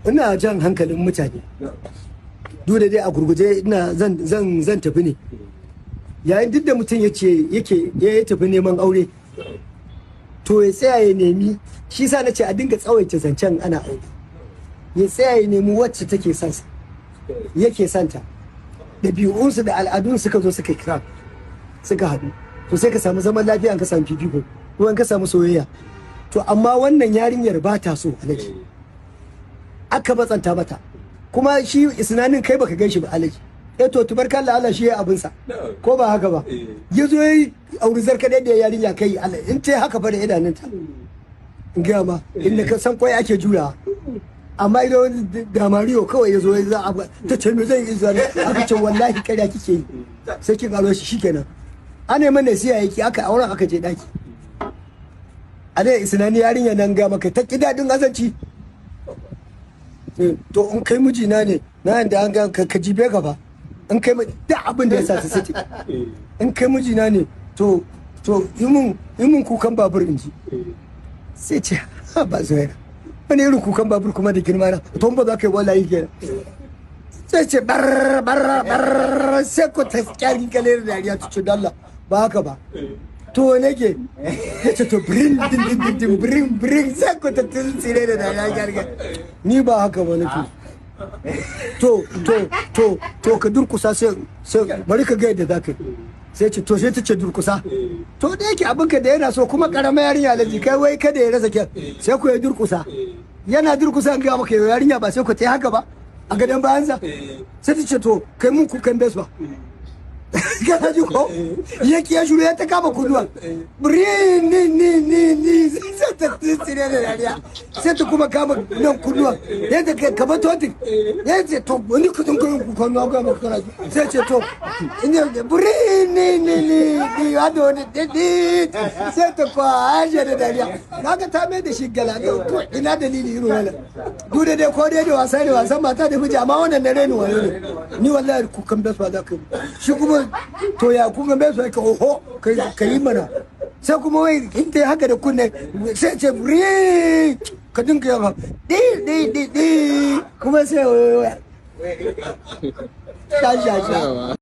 ina jan hankalin mutane duk da dai a gurguje ina zan tafi ne. Yayin duk da mutum ya tafi neman aure to ya tsaya ya nemi, shi sa nace a dinga tsawaita zancen ana aure, ya tsaya ya nemi wacce take son sa yake santa, ɗabi'unsu da al'adun suka zo suka kira suka haɗu, to sai ka samu zaman lafiya, ka samu fifiko ko ka samu soyayya. To amma wannan yarinyar ba ta so alaji, aka matsanta mata, kuma shi isnanin kai baka gan shi ba alaji. To tubarkalla Allah shi ya abinsa, ko ba haka ba, ya zo ya auri zarka da yarinya kai Allah in ta haka fa da idanunta in gaya ma inda ka san kwai ake jurawa. Amma idan da Mariyo kawai ya zo ya za a ta ce me zan yi zuwa aka ce wallahi karya kike yi, sai ki karo shi shikenan. Ana mana nasiha yake aka auren aka je daki. A dai isnani yarinya nan ga maka ta ki dadin azanci. To in kai mijina ne na yanda an ga ka jibe ka ba, in kai da abin da ya sa ta sace, in kai mijina ne to yi mun kukan babur in ji. Sai ce ba Zuwaira, wani irin kukan babur kuma da girma na, to ba za ka yi wallahi kenan. Sai ce bar sai ko ta kyari kaler da dariya ta ce dalla ba haka ba. To nake ya ce to bring sai ko ta tsire da dariya ni ba haka ba nake. To ka durkusa sai bari ka ga yadda za ka yi. Sai ce to sai ta ce durkusa. To da yake abinka da yana so kuma karama yarinya laji kai wai kada ya rasa kyan sai ku ya durkusa. Yana durkusa an gaya maka yarinya ba sai ku ta haka ba a gadon bayansa. Sai ta ce to kai mun kukan bes ba. Kana ji ko yake ya shuru ya ta kama kuduwa ni sai ta tsire da dariya, sai ta kuma kama nan kuduwa yadda kama totin ya ce to wani kudin kukan na gama kana sai ce to ni wanda wani sai ta kwa ajiye da dariya. Kaga ta mai da shi gala to ina dalili irin wannan. Duk da dai ko dai da wasa ne, wasan mata da miji, amma wannan na reni wayo ne. Ni wallahi kukan bes ba za ka yi shi kuma to ya kuma bai so ka oho ka yi mana, sai kuma wai in ta haka da kunne sai ce ka dinka yawa di kuma sai sha